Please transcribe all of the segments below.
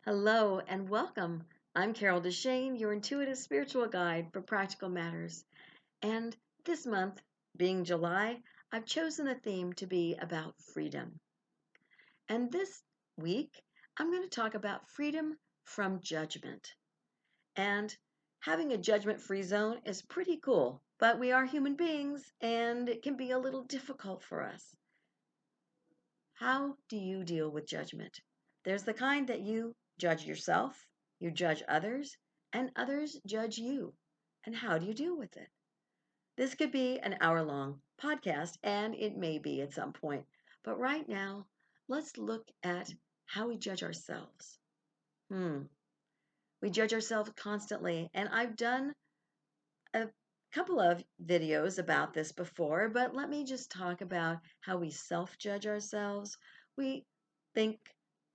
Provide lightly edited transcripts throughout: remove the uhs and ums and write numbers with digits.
Hello and welcome. I'm Carol DeChaine, your intuitive spiritual guide for practical matters. And this month, being July, I've chosen a theme to be about freedom. And this week, I'm going to talk about freedom from judgment. And having a judgment free zone is pretty cool, but we are human beings and it can be a little difficult for us. How do you deal with judgment? There's the kind that you judge yourself, you judge others, and others judge you. And how do you deal with it? This could be an hour long podcast, and it may be at some point. But right now, let's look at how we judge ourselves. We judge ourselves constantly, and I've done a couple of videos about this before, but let me just talk about how we self-judge ourselves. We think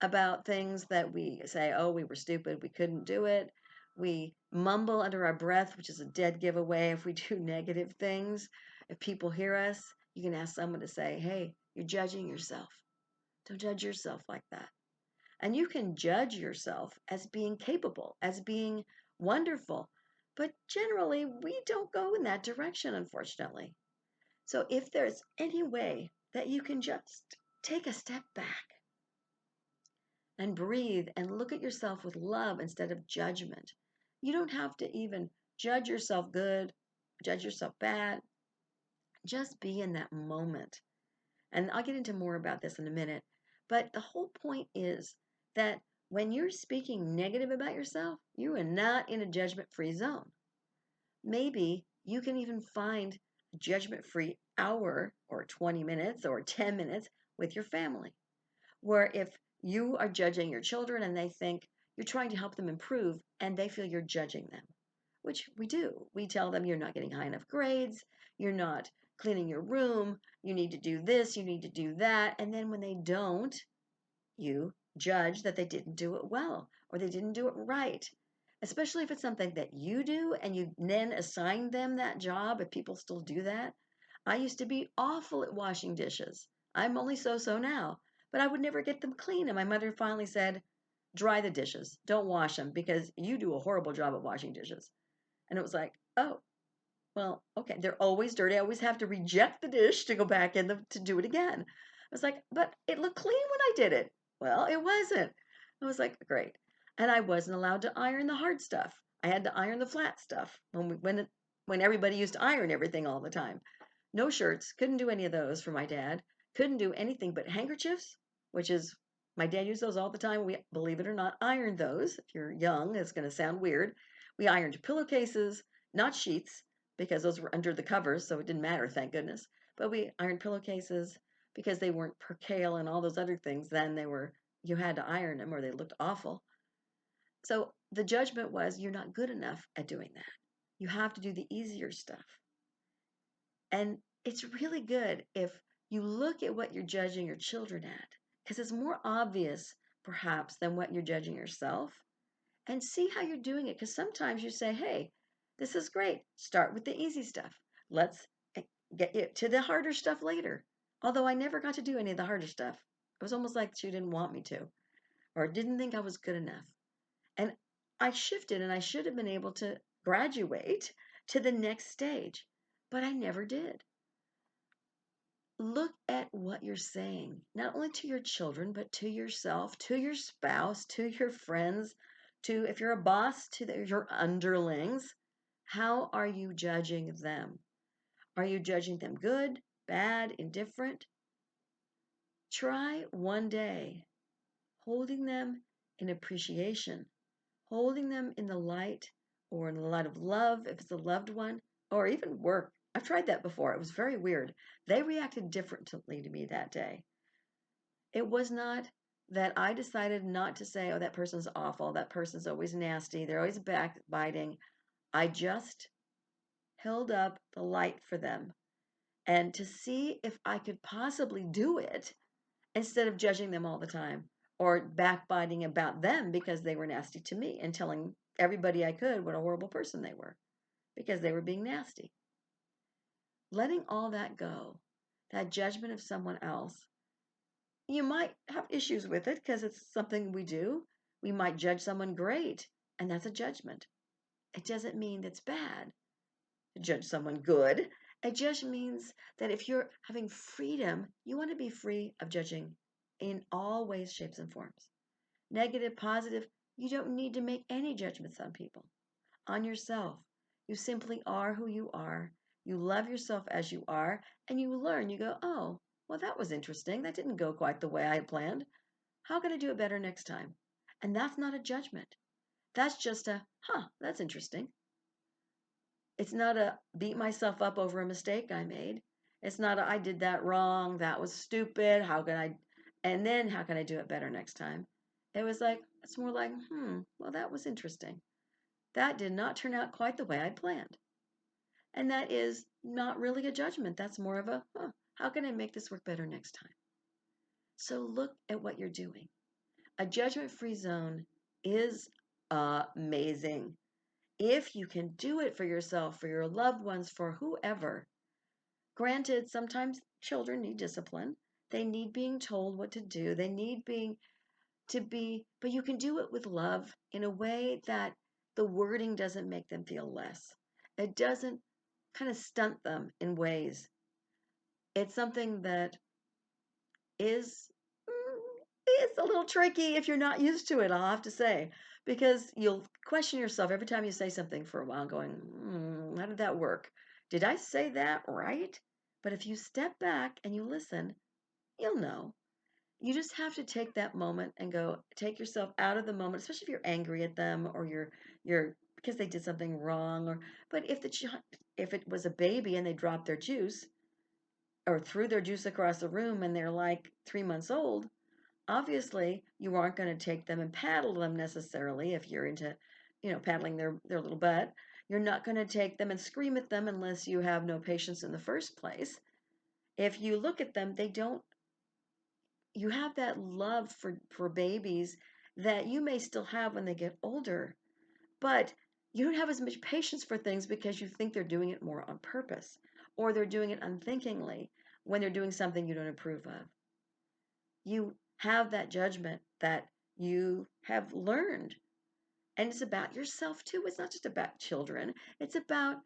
about things that we say, oh, we were stupid, we couldn't do it. We mumble under our breath, which is a dead giveaway if we do negative things. If people hear us, you can ask someone to say, hey, you're judging yourself. Don't judge yourself like that. And you can judge yourself as being capable, as being wonderful. But generally, we don't go in that direction, unfortunately. So if there's any way that you can just take a step back and breathe and look at yourself with love instead of judgment, you don't have to even judge yourself good, judge yourself bad. Just be in that moment. And I'll get into more about this in a minute. But the whole point is that when you're speaking negative about yourself, you are not in a judgment free zone. Maybe you can even find a judgment free hour or 20 minutes or 10 minutes with your family, where if you are judging your children and they think you're trying to help them improve and they feel you're judging them, which we do. We tell them you're not getting high enough grades, you're not cleaning your room, you need to do this, you need to do that. And then when they don't, you judge that they didn't do it well or they didn't do it right. Especially if it's something that you do and you then assign them that job, if people still do that. I used to be awful at washing dishes. I'm only so now, but I would never get them clean. And my mother finally said, dry the dishes, don't wash them because you do a horrible job of washing dishes. And it was like, oh, well, okay, they're always dirty. I always have to reject the dish to go back in to do it again. I was like, but it looked clean when I did it. Well, it wasn't. I was like, great. And I wasn't allowed to iron the hard stuff. I had to iron the flat stuff when everybody used to iron everything all the time. No shirts, couldn't do any of those for my dad. Couldn't do anything but handkerchiefs, which is my dad used those all the time. We, believe it or not, ironed those. If you're young, it's going to sound weird. We ironed pillowcases, not sheets, because those were under the covers, so it didn't matter, thank goodness. But we ironed pillowcases because they weren't percale and all those other things. Then you had to iron them or they looked awful. So the judgment was you're not good enough at doing that. You have to do the easier stuff. And it's really good if you look at what you're judging your children at, because it's more obvious perhaps than what you're judging yourself, and see how you're doing it. Because sometimes you say, hey, this is great. Start with the easy stuff. Let's get you to the harder stuff later. Although I never got to do any of the harder stuff. It was almost like she didn't want me to, or didn't think I was good enough. And I shifted and I should have been able to graduate to the next stage, but I never did. Look at what you're saying, not only to your children, but to yourself, to your spouse, to your friends, to, if you're a boss, to your underlings. How are you judging them? Are you judging them good, bad, indifferent? Try one day holding them in appreciation, holding them in the light or in the light of love if it's a loved one, or even work. I've tried that before. It was very weird. They reacted differently to me that day. It was not that I decided not to say, oh, that person's awful, that person's always nasty, they're always backbiting. I just held up the light for them and to see if I could possibly do it instead of judging them all the time or backbiting about them because they were nasty to me and telling everybody I could what a horrible person they were because they were being nasty. Letting all that go, that judgment of someone else, you might have issues with it because it's something we do. We might judge someone great, and that's a judgment. It doesn't mean that's bad to judge someone good. It just means that if you're having freedom, you want to be free of judging in all ways, shapes, and forms. Negative, positive, you don't need to make any judgments on people, on yourself. You simply are who you are. You love yourself as you are, and you learn. You go, oh, well, that was interesting. That didn't go quite the way I had planned. How can I do it better next time? And that's not a judgment. That's just a, that's interesting. It's not a beat myself up over a mistake I made. It's not a I did that wrong. That was stupid. And then how can I do it better next time? It was like, it's more like, well, that was interesting. That did not turn out quite the way I'd planned. And that is not really a judgment. That's more of a, how can I make this work better next time? So look at what you're doing. A judgment free zone is amazing. If you can do it for yourself, for your loved ones, for whoever. Granted, sometimes children need discipline. They need being told what to do. They need but you can do it with love in a way that the wording doesn't make them feel less. It doesn't kind of stunt them in ways. It's something that is it's a little tricky if you're not used to it, I'll have to say, because you'll question yourself every time you say something for a while, going, how did that work? Did I say that right? But if you step back and you listen, you'll know. You just have to take that moment and take yourself out of the moment, especially if you're angry at them or you're because they did something wrong. But if it was a baby and they dropped their juice or threw their juice across the room and they're like 3 months old, obviously you aren't going to take them and paddle them necessarily if you're into, paddling their little butt. You're not going to take them and scream at them unless you have no patience in the first place. If you look at them, you have that love for babies that you may still have when they get older, but you don't have as much patience for things because you think they're doing it more on purpose or they're doing it unthinkingly when they're doing something you don't approve of. You have that judgment that you have learned. And it's about yourself too. It's not just about children. It's about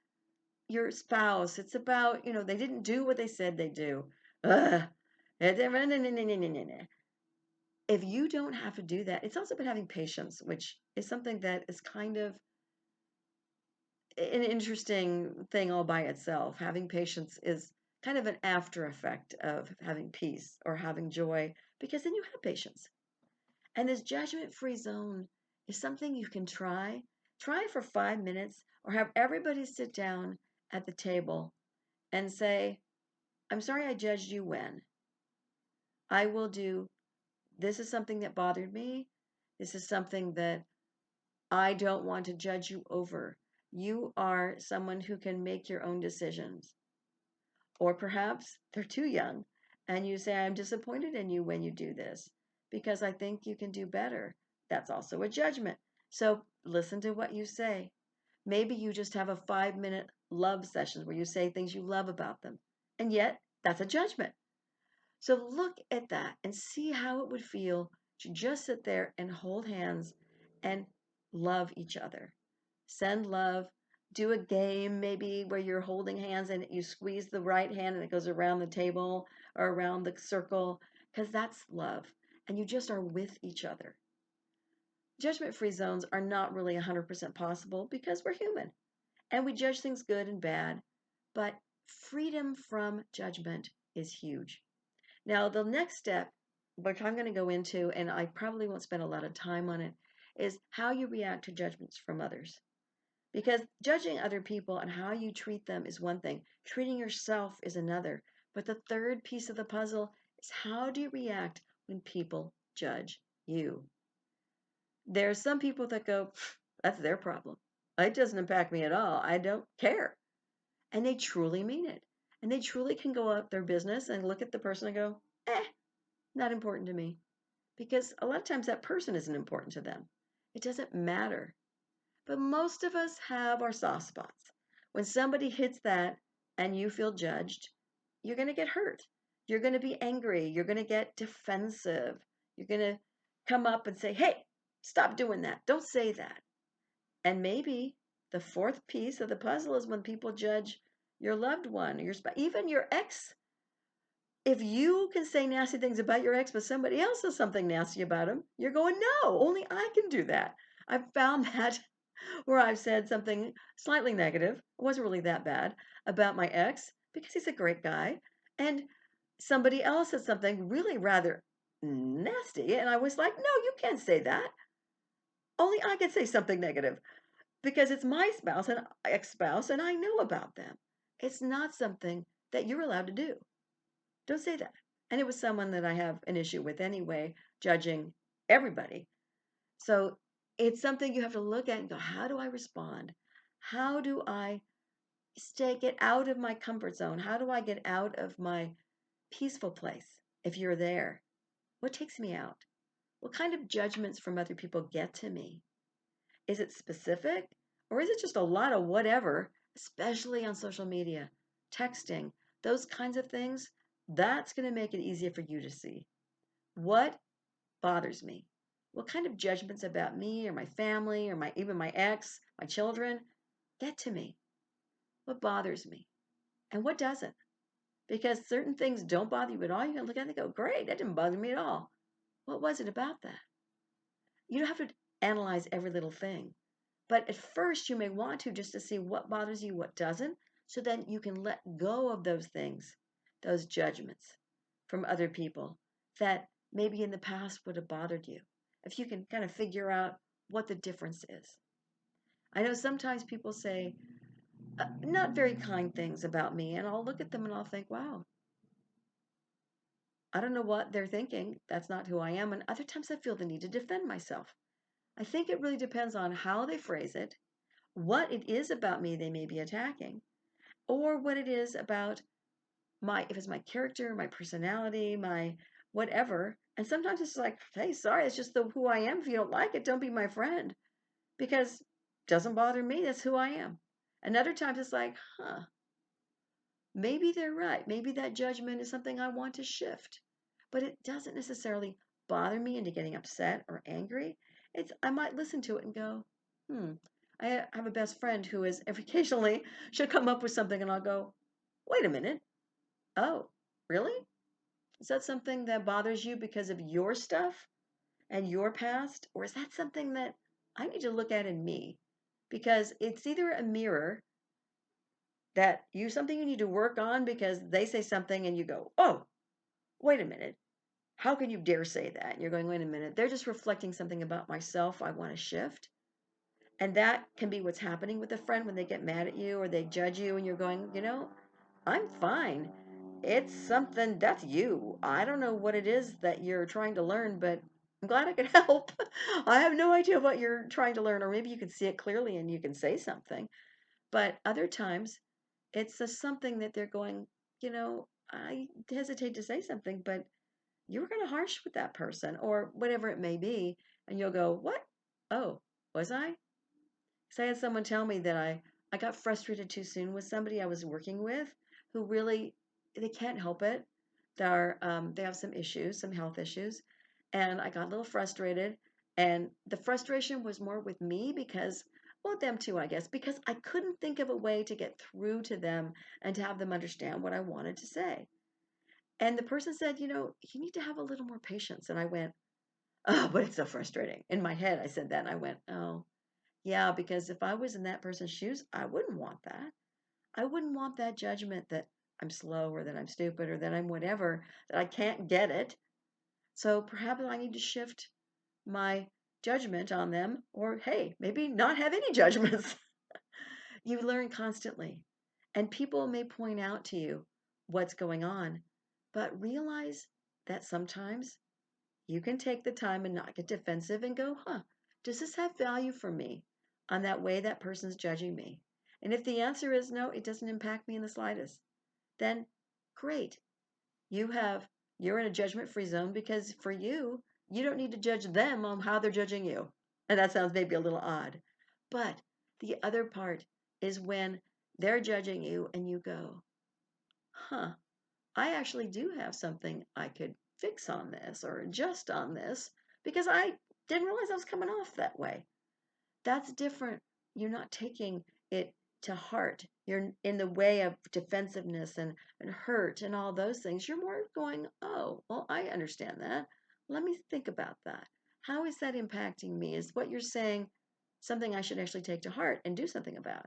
your spouse. It's about, they didn't do what they said they do. Ugh. If you don't have to do that, it's also about having patience, which is something that is kind of an interesting thing all by itself. Having patience is kind of an after effect of having peace or having joy, because then you have patience. And this judgment free zone is something you can try. Try it for 5 minutes or have everybody sit down at the table and say, I'm sorry I judged you when. I will do, this is something that bothered me. This is something that I don't want to judge you over. You are someone who can make your own decisions. Or perhaps they're too young and you say, I'm disappointed in you when you do this because I think you can do better. That's also a judgment. So listen to what you say. Maybe you just have a 5-minute love session where you say things you love about them. And yet, that's a judgment. So look at that and see how it would feel to just sit there and hold hands and love each other. Send love. Do a game maybe where you're holding hands and you squeeze the right hand and it goes around the table or around the circle, because that's love. And you just are with each other. Judgment-free zones are not really 100% possible because we're human and we judge things good and bad, but freedom from judgment is huge. Now, the next step, which I'm going to go into, and I probably won't spend a lot of time on it, is how you react to judgments from others. Because judging other people and how you treat them is one thing, treating yourself is another. But the third piece of the puzzle is how do you react when people judge you? There are some people that go, that's their problem. It doesn't impact me at all. I don't care. And they truly mean it. And they truly can go out their business and look at the person and go, not important to me. Because a lot of times that person isn't important to them. It doesn't matter. But most of us have our soft spots. When somebody hits that and you feel judged, you're going to get hurt. You're going to be angry. You're going to get defensive. You're going to come up and say, hey, Stop doing that. Don't say that. And maybe the fourth piece of the puzzle is when people judge your loved one, your spouse, even your ex. If you can say nasty things about your ex, but somebody else says something nasty about him, you're going, no, only I can do that. I've found that where I've said something slightly negative, it wasn't really that bad, about my ex because he's a great guy. And somebody else said something really rather nasty. And I was like, no, you can't say that. Only I can say something negative because it's my spouse and ex spouse, and I know about them. It's not something that you're allowed to do. Don't say that. And it was someone that I have an issue with anyway, judging everybody. So it's something you have to look at and go, how do I respond? How do I get out of my comfort zone? How do I get out of my peaceful place if you're there? What takes me out? What kind of judgments from other people get to me? Is it specific or is it just a lot of whatever, especially on social media, texting, those kinds of things? That's going to make it easier for you to see. What bothers me? What kind of judgments about me or my family or even my ex, my children get to me? What bothers me and what doesn't? Because certain things don't bother you at all. You can look at it and go, great, that didn't bother me at all. What was it about that? You don't have to analyze every little thing. But at first, you may want to just to see what bothers you, what doesn't, so then you can let go of those things, those judgments from other people that maybe in the past would have bothered you. If you can kind of figure out what the difference is. I know sometimes people say not very kind things about me, and I'll look at them and I'll think, wow, I don't know what they're thinking. That's not who I am. And other times I feel the need to defend myself. I think it really depends on how they phrase it, what it is about me they may be attacking, or what it is about if it's my character, my personality, my whatever. And sometimes it's like, hey, sorry, it's just who I am. If you don't like it, don't be my friend because it doesn't bother me. That's who I am. And other times it's like, maybe they're right. Maybe that judgment is something I want to shift. But it doesn't necessarily bother me into getting upset or angry. I might listen to it and go, I have a best friend who is occasionally she'll come up with something and I'll go, wait a minute. Oh, really? Is that something that bothers you because of your stuff and your past? Or is that something that I need to look at in me? Because it's either a mirror something you need to work on because they say something and you go, oh, wait a minute. How can you dare say that? And you're going, wait a minute. They're just reflecting something about myself I want to shift. And that can be what's happening with a friend when they get mad at you or they judge you and you're going, I'm fine. It's something that's you. I don't know what it is that you're trying to learn, but I'm glad I could help. I have no idea what you're trying to learn, or maybe you can see it clearly and you can say something. But other times, it's just something that they're going, I hesitate to say something, but you were kind of harsh with that person, or whatever it may be. And you'll go, what? Oh, was I? So I had someone tell me that I got frustrated too soon with somebody I was working with who really, they can't help it. They have some issues, some health issues. And I got a little frustrated. And the frustration was more with me because, well, them too, I guess, because I couldn't think of a way to get through to them and to have them understand what I wanted to say. And the person said, you need to have a little more patience. And I went, oh, but it's so frustrating. In my head, I said that and I went, oh, yeah, because if I was in that person's shoes, I wouldn't want that. I wouldn't want that judgment that I'm slow or that I'm stupid or that I'm whatever, that I can't get it. So perhaps I need to shift my judgment on them, or hey, maybe not have any judgments. You learn constantly, and people may point out to you what's going on, but realize that sometimes you can take the time and not get defensive and go, does this have value for me on that way that person's judging me? And if the answer is no, it doesn't impact me in the slightest, then great. You're in a judgment-free zone because for you, you don't need to judge them on how they're judging you. And that sounds maybe a little odd. But the other part is when they're judging you and you go, I actually do have something I could fix on this or adjust on this because Didn't realize I was coming off that way. That's different. You're not taking it to heart. You're in the way of defensiveness and hurt and all those things. You're more going, oh, well, I understand that. Let me think about that. How is that impacting me? Is what you're saying something I should actually take to heart and do something about?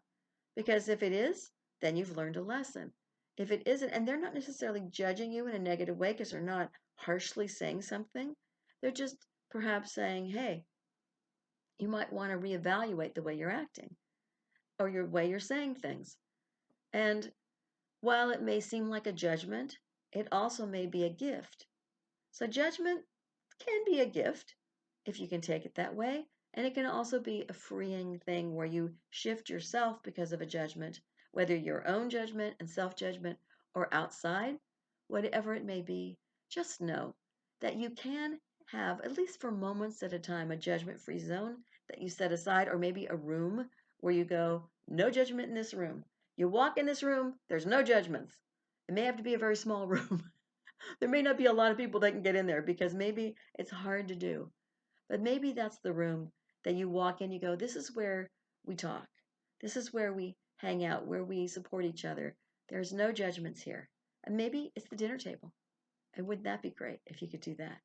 Because if it is, then you've learned a lesson. If it isn't, and they're not necessarily judging you in a negative way because they're not harshly saying something, they're just perhaps saying, hey, you might want to reevaluate the way you're acting or your way you're saying things. And while it may seem like a judgment, it also may be a gift. So, judgment can be a gift if you can take it that way. And it can also be a freeing thing where you shift yourself because of a judgment, whether your own judgment and self judgment or outside, whatever it may be. Just know that you can have, at least for moments at a time, a judgment free zone that you set aside, or maybe a room where you go, no judgment in this room. You walk in this room, there's no judgments. It may have to be a very small room. There may not be a lot of people that can get in there because maybe it's hard to do. But maybe that's the room that you walk in, you go, this is where we talk. This is where we hang out, where we support each other. There's no judgments here. And maybe it's the dinner table. And wouldn't that be great if you could do that?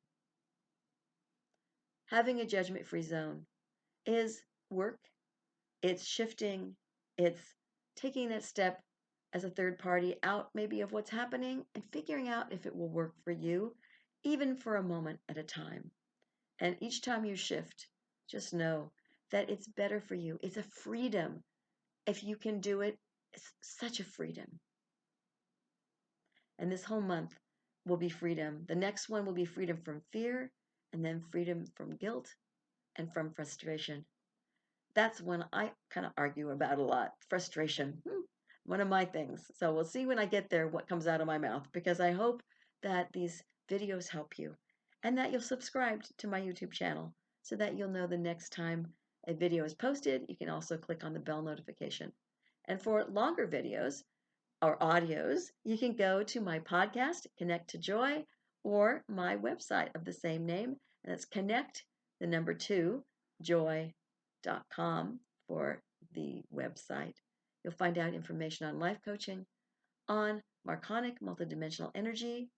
Having a judgment free zone is work. It's shifting. It's taking that step as a third party out maybe of what's happening and figuring out if it will work for you, even for a moment at a time. And each time you shift, just know that it's better for you. It's a freedom. If you can do it, it's such a freedom. And this whole month will be freedom. The next one will be freedom from fear, and then freedom from guilt and from frustration. That's one I kind of argue about a lot. Frustration, one of my things. So we'll see when I get there what comes out of my mouth, because I hope that these videos help you and that you'll subscribe to my YouTube channel so that you'll know the next time a video is posted. You can also click on the bell notification. And for longer videos or audios, you can go to my podcast, Connect to Joy, or my website of the same name, and it's connect, the number 2, joy.com for the website. You'll find out information on life coaching, on Marconic multidimensional energy,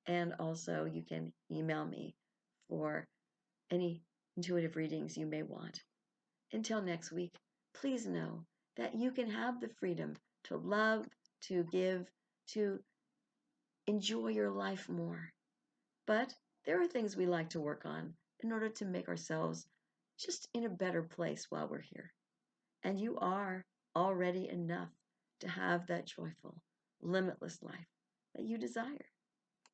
and also you can email me for any intuitive readings you may want. Until next week, please know that you can have the freedom to love, to give, to enjoy your life more. But there are things we like to work on in order to make ourselves just in a better place while we're here. And you are already enough to have that joyful, limitless life that you desire.